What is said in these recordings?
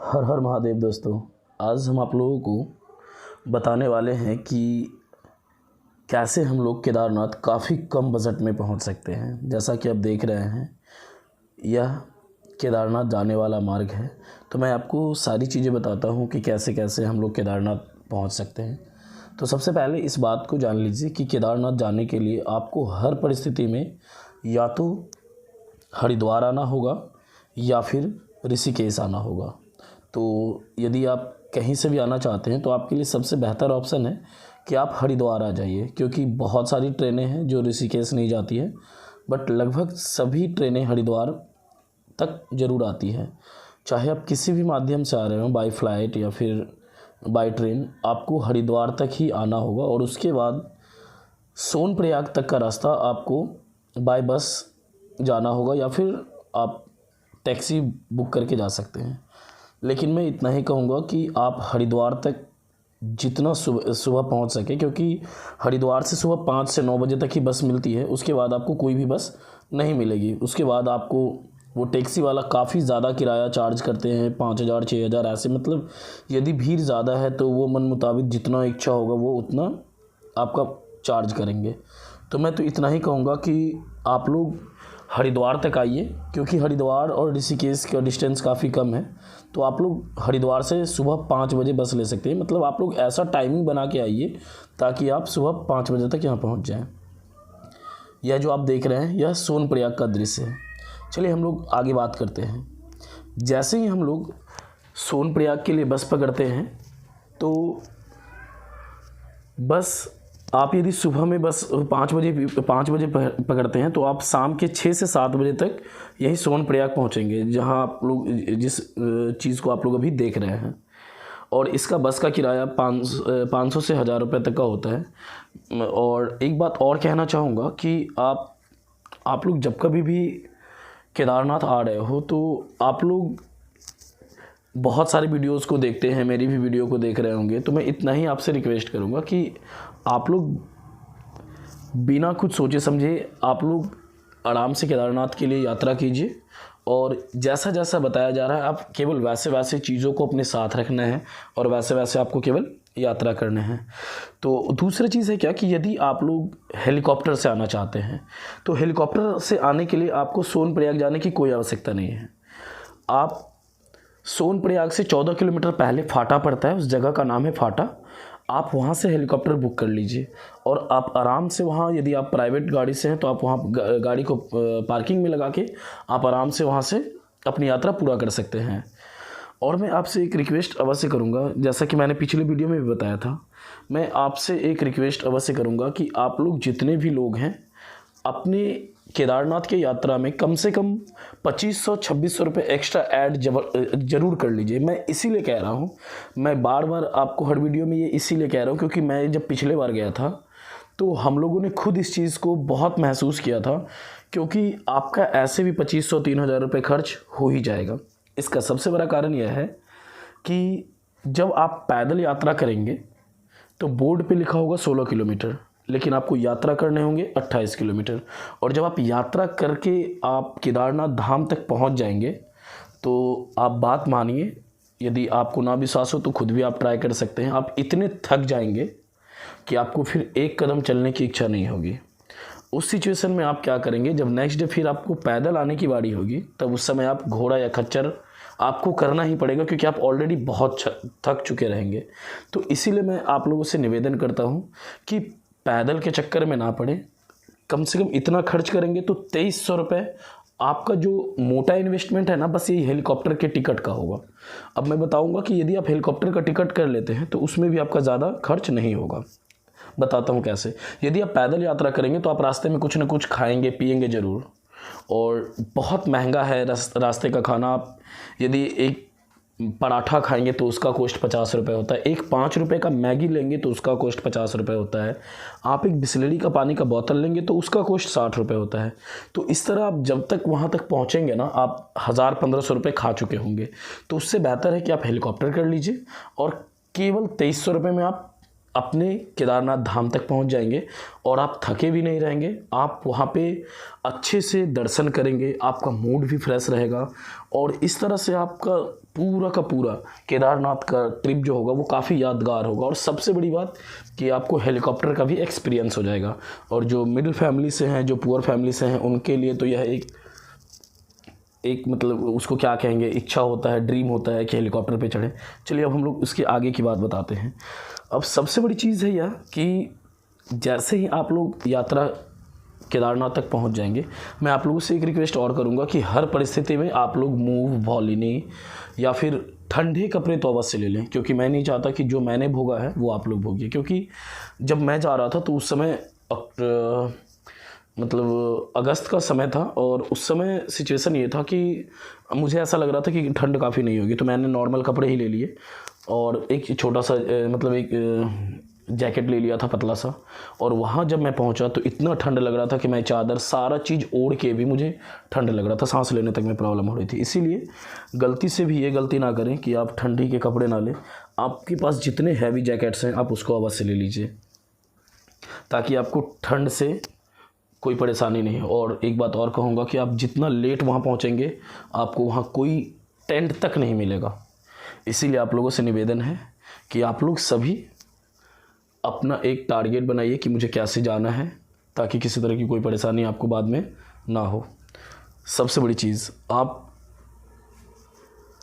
हर हर महादेव दोस्तों। आज हम आप लोगों को बताने वाले हैं कि कैसे हम लोग केदारनाथ काफ़ी कम बजट में पहुंच सकते हैं। जैसा कि आप देख रहे हैं, यह केदारनाथ जाने वाला मार्ग है। तो मैं आपको सारी चीज़ें बताता हूं कि कैसे कैसे हम लोग केदारनाथ पहुंच सकते हैं। तो सबसे पहले इस बात को जान लीजिए कि केदारनाथ जाने के लिए आपको हर परिस्थिति में या तो हरिद्वार आना होगा या फिर ऋषिकेश आना होगा। तो यदि आप कहीं से भी आना चाहते हैं तो आपके लिए सबसे बेहतर ऑप्शन है कि आप हरिद्वार आ जाइए, क्योंकि बहुत सारी ट्रेनें हैं जो ऋषिकेश नहीं जाती है, बट लगभग सभी ट्रेनें हरिद्वार तक ज़रूर आती है। चाहे आप किसी भी माध्यम से आ रहे हो, बाय फ्लाइट या फिर बाय ट्रेन, आपको हरिद्वार तक ही आना होगा और उसके बाद सोनप्रयाग तक का रास्ता आपको बाय बस जाना होगा या फिर आप टैक्सी बुक करके जा सकते हैं। लेकिन मैं इतना ही कहूँगा कि आप हरिद्वार तक जितना सुबह पहुँच सके, क्योंकि हरिद्वार से सुबह 5 से 9 बजे तक ही बस मिलती है। उसके बाद आपको कोई भी बस नहीं मिलेगी। उसके बाद आपको वो टैक्सी वाला काफ़ी ज़्यादा किराया चार्ज करते हैं, 5,000 6,000 ऐसे। मतलब यदि भीड़ ज़्यादा है तो वो मन मुताबिक जितना इच्छा होगा वो उतना आपका चार्ज करेंगे। तो मैं तो इतना ही कहूँगा कि आप लोग हरिद्वार तक आइए, क्योंकि हरिद्वार और ऋषिकेश का डिस्टेंस काफ़ी कम है। तो आप लोग हरिद्वार से सुबह 5 बजे बस ले सकते हैं। मतलब आप लोग ऐसा टाइमिंग बना के आइए ताकि आप सुबह 5 बजे तक यहाँ पहुँच जाएँ। यह जो आप देख रहे हैं यह सोनप्रयाग का दृश्य है। चलिए हम लोग आगे बात करते हैं। जैसे ही हम लोग सोनप्रयाग के लिए बस पकड़ते हैं तो बस आप यदि सुबह में बस 5 बजे पकड़ते हैं तो आप शाम के 6 से 7 बजे तक यही सोनप्रयाग पहुंचेंगे, जहां आप लोग जिस चीज़ को आप लोग अभी देख रहे हैं। और इसका बस का किराया 500 से 1,000 रुपये तक का होता है। और एक बात और कहना चाहूँगा कि आप लोग जब कभी भी केदारनाथ आ रहे हो तो आप लोग बहुत सारे वीडियोस को देखते हैं, मेरी भी वीडियो को देख रहे होंगे। तो मैं इतना ही आपसे रिक्वेस्ट करूंगा कि आप लोग बिना कुछ सोचे समझे आप लोग आराम से केदारनाथ के लिए यात्रा कीजिए। और जैसा जैसा बताया जा रहा है आप केवल वैसे वैसे चीज़ों को अपने साथ रखना है और वैसे वैसे आपको केवल यात्रा करने हैं। तो दूसरी चीज़ है क्या कि यदि आप लोग हेलीकॉप्टर से आना चाहते हैं तो हेलीकॉप्टर से आने के लिए आपको सोनप्रयाग जाने की कोई आवश्यकता नहीं है। आप सोनप्रयाग से 14 किलोमीटर पहले फाटा पड़ता है, उस जगह का नाम है फाटा। आप वहाँ से हेलीकॉप्टर बुक कर लीजिए और आप आराम से वहाँ, यदि आप प्राइवेट गाड़ी से हैं तो आप वहाँ गाड़ी को पार्किंग में लगा के आप आराम से वहाँ से अपनी यात्रा पूरा कर सकते हैं। और मैं आपसे एक रिक्वेस्ट अवश्य करूँगा, जैसा कि मैंने पिछले वीडियो में भी बताया था, मैं आपसे एक रिक्वेस्ट अवश्य करूँगा कि आप लोग जितने भी लोग हैं अपने केदारनाथ के यात्रा में कम से कम 2,500-2,600 रुपये एक्स्ट्रा ऐड ज़रूर कर लीजिए। मैं इसीलिए कह रहा हूँ, मैं बार बार आपको हर वीडियो में ये इसीलिए कह रहा हूँ क्योंकि मैं जब पिछले बार गया था तो हम लोगों ने खुद इस चीज़ को बहुत महसूस किया था, क्योंकि आपका ऐसे भी 2,500-3,000 रुपये खर्च हो ही जाएगा। इसका सबसे बड़ा कारण यह है कि जब आप पैदल यात्रा करेंगे तो बोर्ड पे लिखा होगा 16 किलोमीटर, लेकिन आपको यात्रा करने होंगे 28 किलोमीटर। और जब आप यात्रा करके आप केदारनाथ धाम तक पहुंच जाएंगे तो आप बात मानिए, यदि आपको ना विश्वास हो तो खुद भी आप ट्राई कर सकते हैं। आप इतने थक जाएंगे कि आपको फिर एक कदम चलने की इच्छा नहीं होगी। उस सिचुएशन में आप क्या करेंगे, जब नेक्स्ट डे फिर आपको पैदल आने की बारी होगी तब उस समय आप घोड़ा या खच्चर आपको करना ही पड़ेगा, क्योंकि आप ऑलरेडी बहुत थक चुके रहेंगे। तो इसीलिए मैं आप लोगों से निवेदन करता हूँ कि पैदल के चक्कर में ना पड़े। कम से कम इतना खर्च करेंगे तो 2,300 रुपये आपका जो मोटा इन्वेस्टमेंट है ना, बस यही हेलीकॉप्टर के टिकट का होगा। अब मैं बताऊंगा कि यदि आप हेलीकॉप्टर का टिकट कर लेते हैं तो उसमें भी आपका ज़्यादा खर्च नहीं होगा। बताता हूँ कैसे। यदि आप पैदल यात्रा करेंगे तो आप रास्ते में कुछ ना कुछ खाएंगे पिएंगे ज़रूर, और बहुत महंगा है रास्ते का खाना। आप यदि एक पराठा खाएंगे तो उसका कॉस्ट 50 रुपये होता है। एक 5 रुपये का मैगी लेंगे तो उसका कॉस्ट 50 रुपये होता है। आप एक बिस्लरी का पानी का बोतल लेंगे तो उसका कॉस्ट 60 रुपये होता है। तो इस तरह आप जब तक वहाँ तक पहुँचेंगे ना, आप 1,000-1,500 रुपये खा चुके होंगे। तो उससे बेहतर है कि आप हेलीकॉप्टर कर लीजिए और केवल 2,300 रुपये में आप अपने केदारनाथ धाम तक पहुंच जाएंगे और आप थके भी नहीं रहेंगे। आप वहाँ पे अच्छे से दर्शन करेंगे, आपका मूड भी फ्रेश रहेगा और इस तरह से आपका पूरा का पूरा केदारनाथ का ट्रिप जो होगा वो काफ़ी यादगार होगा। और सबसे बड़ी बात कि आपको हेलीकॉप्टर का भी एक्सपीरियंस हो जाएगा। और जो मिडिल फैमिली से हैं, जो पुअर फैमिली से हैं, उनके लिए तो यह एक मतलब उसको क्या कहेंगे, इच्छा होता है, ड्रीम होता है कि हेलीकॉप्टर पे चढ़ें। चलिए अब हम लोग उसके आगे की बात बताते हैं। अब सबसे बड़ी चीज़ है यह कि जैसे ही आप लोग यात्रा केदारनाथ तक पहुंच जाएंगे, मैं आप लोगों से एक रिक्वेस्ट और करूंगा कि हर परिस्थिति में आप लोग मूव, वॉलिनी या फिर ठंडे कपड़े तो अवश्य ले लें, क्योंकि मैं नहीं चाहता कि जो मैंने भोगा है वो आप लोग भोगिए। क्योंकि जब मैं जा रहा था तो उस समय मतलब अगस्त का समय था, और उस समय सिचुएशन ये था कि मुझे ऐसा लग रहा था कि ठंड काफ़ी नहीं होगी, तो मैंने नॉर्मल कपड़े ही ले लिए और एक छोटा सा मतलब एक जैकेट ले लिया था पतला सा। और वहाँ जब मैं पहुँचा तो इतना ठंड लग रहा था कि मैं चादर सारा चीज़ ओढ़ के भी मुझे ठंड लग रहा था, सांस लेने तक में प्रॉब्लम हो रही थी। इसीलिए गलती से भी ये गलती ना करें कि आप ठंडी के कपड़े ना लें। आपके पास जितने हैवी जैकेट्स हैं आप उसको अवश्य ले लीजिए, ताकि आपको ठंड से कोई परेशानी नहीं हो। और एक बात और कहूँगा कि आप जितना लेट वहाँ पहुँचेंगे आपको वहाँ कोई टेंट तक नहीं मिलेगा। इसीलिए आप लोगों से निवेदन है कि आप लोग सभी अपना एक टारगेट बनाइए कि मुझे कैसे जाना है, ताकि किसी तरह की कोई परेशानी आपको बाद में ना हो। सबसे बड़ी चीज़, आप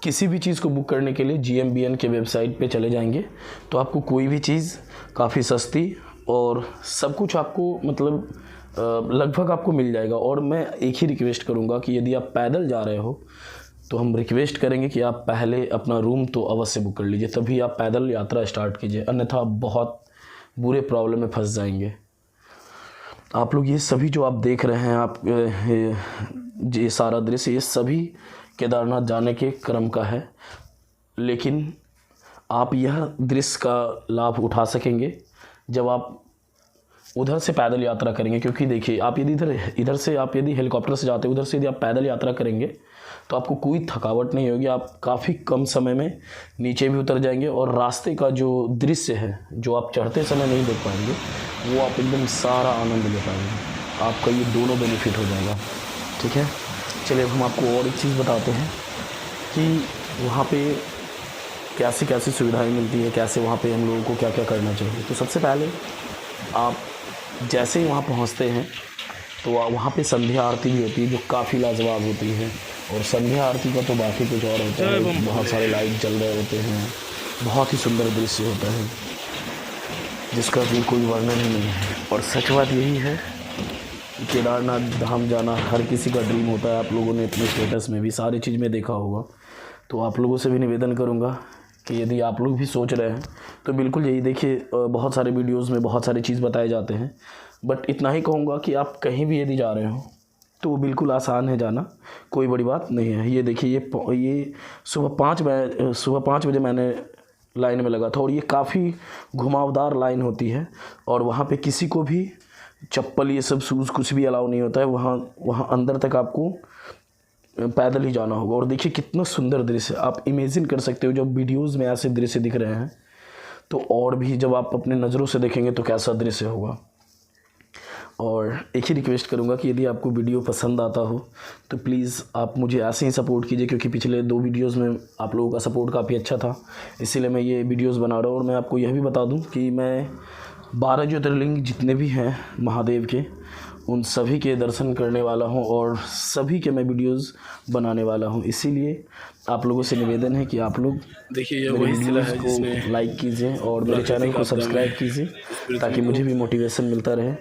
किसी भी चीज़ को बुक करने के लिए GMBN के वेबसाइट पे चले जाएंगे तो आपको कोई भी चीज़ काफ़ी सस्ती और सब कुछ आपको मतलब लगभग आपको मिल जाएगा। और मैं एक ही रिक्वेस्ट करूँगा कि यदि आप पैदल जा रहे हो तो हम रिक्वेस्ट करेंगे कि आप पहले अपना रूम तो अवश्य बुक कर लीजिए, तभी आप पैदल यात्रा स्टार्ट कीजिए, अन्यथा आप बहुत बुरे प्रॉब्लम में फंस जाएंगे। आप लोग ये सभी जो आप देख रहे हैं, आप ये सारा दृश्य, ये सभी केदारनाथ जाने के क्रम का है, लेकिन आप यह दृश्य का लाभ उठा सकेंगे जब आप उधर से पैदल यात्रा करेंगे। क्योंकि देखिए, आप यदि इधर से आप यदि हेलीकॉप्टर से जाते हैं, उधर से यदि आप पैदल यात्रा करेंगे तो आपको कोई थकावट नहीं होगी। आप काफ़ी कम समय में नीचे भी उतर जाएंगे और रास्ते का जो दृश्य है, जो आप चढ़ते समय नहीं देख पाएंगे, वो आप एकदम सारा आनंद ले पाएंगे। आपका ये दोनों बेनिफिट हो जाएगा। ठीक है, चलिए अब हम आपको और एक चीज़ बताते हैं कि वहाँ पे कैसी कैसी सुविधाएँ मिलती है, कैसे वहाँ पे हम लोगों को क्या क्या करना चाहिए। तो सबसे पहले आप जैसे ही वहाँ पहुँचते हैं तो वहाँ पे संध्या आरती भी होती है, जो काफ़ी लाजवाब होती है। और संध्या आरती का तो बाकी कुछ और होता है, बहुत सारे लाइट जल रहे होते हैं, बहुत ही सुंदर दृश्य होता है जिसका भी कोई वर्णन ही नहीं है। और सच बात यही है, केदारनाथ धाम जाना हर किसी का ड्रीम होता है। आप लोगों ने अपने स्टेटस में भी सारी चीज़ में देखा होगा। तो आप लोगों से भी निवेदन करूँगा कि यदि आप लोग भी सोच रहे हैं तो बिल्कुल यही देखिए, बहुत सारे वीडियोस में बहुत सारी चीज़ बताए जाते हैं, बट इतना ही कहूँगा कि आप कहीं भी यदि जा रहे हो तो वो बिल्कुल आसान है जाना, कोई बड़ी बात नहीं है। ये देखिए, ये सुबह 5 बजे मैंने लाइन में लगा था, और ये काफ़ी घुमावदार लाइन होती है। और वहाँ पे किसी को भी चप्पल, ये सब शूज़ कुछ भी अलाउ नहीं होता है। वहाँ अंदर तक आपको पैदल ही जाना होगा। और देखिए कितना सुंदर दृश्य, आप इमेजिन कर सकते हो जब वीडियोज़ में ऐसे दृश्य दिख रहे हैं तो और भी जब आप अपने नज़रों से देखेंगे तो कैसा दृश्य होगा। और एक ही रिक्वेस्ट करूंगा कि यदि आपको वीडियो पसंद आता हो तो प्लीज़ आप मुझे ऐसे ही सपोर्ट कीजिए, क्योंकि पिछले 2 वीडियोज़ में आप लोगों का सपोर्ट काफ़ी अच्छा था, इसीलिए मैं ये वीडियोज़ बना रहा हूँ। और मैं आपको यह भी बता दूँ कि मैं 12 ज्योतिर्लिंग जितने भी हैं महादेव के, उन सभी के दर्शन करने वाला हूं और सभी के मैं वीडियोस बनाने वाला हूं। इसीलिए आप लोगों से निवेदन है कि आप लोग देखिए ये वही सिला है को लाइक कीजिए और मेरे चैनल को सब्सक्राइब कीजिए, ताकि मुझे भी मोटिवेशन मिलता रहे।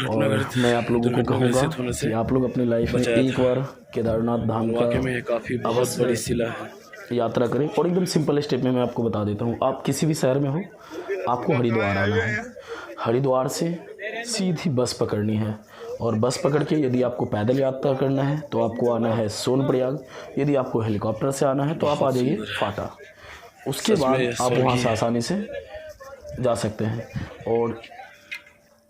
और मैं आप लोगों को कहूँगा कि आप लोग अपनी लाइफ में एक बार केदारनाथ धाम का अवश्य यात्रा करें। और एकदम सिंपल स्टेप में मैं आपको बता देता हूँ, आप किसी भी शहर में हो, आपको हरिद्वार आना है। हरिद्वार से सीधी बस पकड़नी है, और बस पकड़ के यदि आपको पैदल यात्रा करना है तो आपको आना है सोनप्रयाग। यदि आपको हेलीकॉप्टर से आना है तो आप आ जाइए फाटा। उसके बाद आप वहाँ से आसानी से जा सकते हैं। और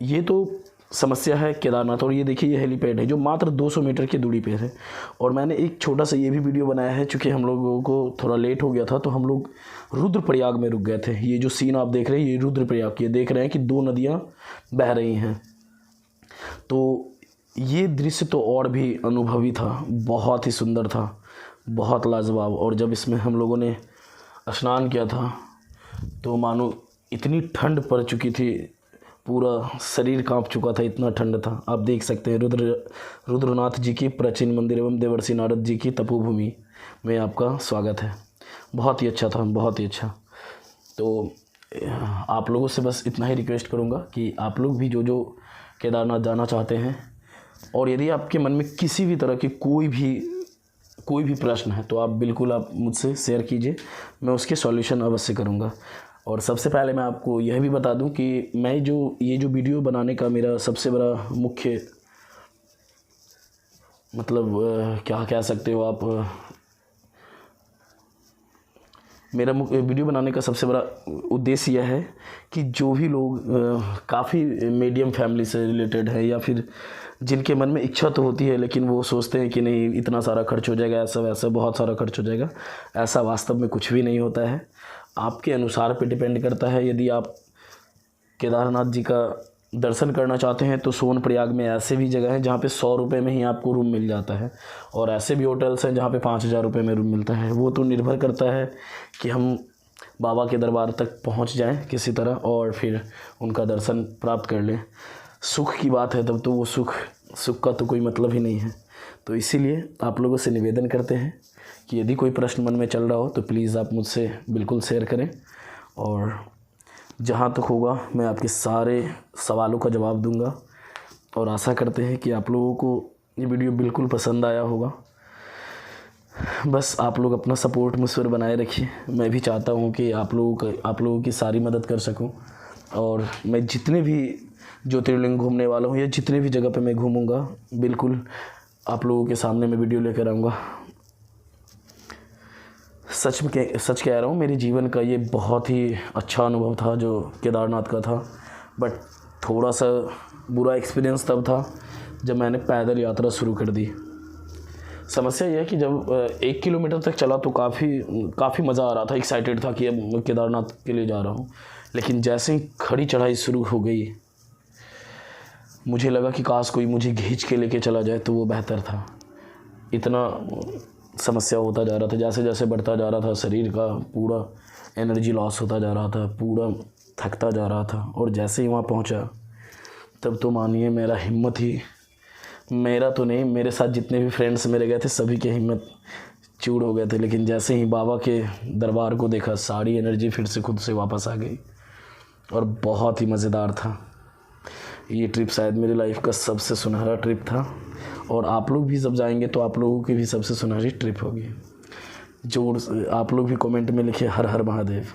ये तो समस्या है केदारनाथ। और ये देखिए, ये हेलीपैड है जो मात्र 200 मीटर की दूरी पे है। और मैंने एक छोटा सा ये भी वीडियो बनाया है, चूँकि हम लोगों को थोड़ा लेट हो गया था तो हम लोग रुद्रप्रयाग में रुक गए थे। ये जो सीन आप देख रहे हैं, ये रुद्रप्रयाग, ये देख रहे हैं कि 2 नदियाँ बह रही हैं। तो ये दृश्य तो और भी अनुभवी था, बहुत ही सुंदर था। बहुत लाजवाब। और जब इसमें हम लोगों ने स्नान किया था तो मानो इतनी ठंड पड़ चुकी थी, पूरा शरीर कांप चुका था, इतना ठंड था। आप देख सकते हैं रुद्रनाथ जी की प्राचीन मंदिर एवं देवर्षि नारद जी की तपोभूमि में आपका स्वागत है। बहुत ही अच्छा था, बहुत ही अच्छा। तो आप लोगों से बस इतना ही रिक्वेस्ट करूँगा कि आप लोग भी जो केदारनाथ जाना चाहते हैं, और यदि आपके मन में किसी भी तरह की कोई भी प्रश्न है तो आप बिल्कुल आप मुझसे शेयर कीजिए, मैं उसके सॉल्यूशन अवश्य करूँगा। और सबसे पहले मैं आपको यह भी बता दूं कि मैं ये जो वीडियो बनाने का मेरा सबसे बड़ा मुख्य मतलब क्या कह सकते हो आप, मेरा वीडियो बनाने का सबसे बड़ा उद्देश्य यह है कि जो भी लोग काफ़ी मीडियम फैमिली से रिलेटेड है, या फिर जिनके मन में इच्छा तो होती है लेकिन वो सोचते हैं कि नहीं इतना सारा खर्च हो जाएगा, ऐसा वैसा बहुत सारा खर्च हो जाएगा, ऐसा वास्तव में कुछ भी नहीं होता है। आपके अनुसार पे डिपेंड करता है। यदि आप केदारनाथ जी का दर्शन करना चाहते हैं तो सोनप्रयाग में ऐसे भी जगह हैं जहाँ पे 100 रुपये में ही आपको रूम मिल जाता है, और ऐसे भी होटल्स हैं जहाँ पे 5,000 रुपये में रूम मिलता है। वो तो निर्भर करता है कि हम बाबा के दरबार तक पहुँच जाएं किसी तरह और फिर उनका दर्शन प्राप्त कर लें। सुख की बात है तब तो वो सुख का तो कोई मतलब ही नहीं है। तो इसीलिए आप लोगों से निवेदन करते हैं कि यदि कोई प्रश्न मन में चल रहा हो तो प्लीज़ आप मुझसे बिल्कुल शेयर करें, और जहाँ तक होगा मैं आपके सारे सवालों का जवाब दूंगा। और आशा करते हैं कि आप लोगों को ये वीडियो बिल्कुल पसंद आया होगा। बस आप लोग अपना सपोर्ट मुझ पर बनाए रखिए। मैं भी चाहता हूँ कि आप लोगों की सारी मदद कर सकूँ, और मैं जितने भी ज्योतिर्लिंग घूमने वाला हूँ या जितने भी जगह पे मैं घूमूंगा बिल्कुल आप लोगों के सामने मैं वीडियो लेकर आऊँगा। सच कह रहा हूँ, मेरे जीवन का ये बहुत ही अच्छा अनुभव था जो केदारनाथ का था। बट थोड़ा सा बुरा एक्सपीरियंस तब था जब मैंने पैदल यात्रा शुरू कर दी। समस्या यह है कि जब 1 किलोमीटर तक चला तो काफ़ी मज़ा आ रहा था, एक्साइटेड था कि अब मैं केदारनाथ के लिए जा रहा हूँ। लेकिन जैसे ही खड़ी चढ़ाई शुरू हो गई मुझे लगा कि काश कोई मुझे खींच के लेके चला जाए तो वो बेहतर था। इतना समस्या होता जा रहा था, जैसे जैसे बढ़ता जा रहा था शरीर का पूरा एनर्जी लॉस होता जा रहा था, पूरा थकता जा रहा था। और जैसे ही वहाँ पहुँचा तब तो मानिए मेरा तो नहीं, मेरे साथ जितने भी फ्रेंड्स मेरे गए थे सभी की हिम्मत चूर हो गए थे। लेकिन जैसे ही बाबा के दरबार को देखा सारी एनर्जी फिर से खुद से वापस आ गई, और बहुत ही मज़ेदार था। ये ट्रिप शायद मेरी लाइफ का सबसे सुनहरा ट्रिप था, और आप लोग भी जब जाएंगे तो आप लोगों की भी सबसे सुनहरी ट्रिप होगी। जो आप लोग भी कमेंट में लिखे हर हर महादेव।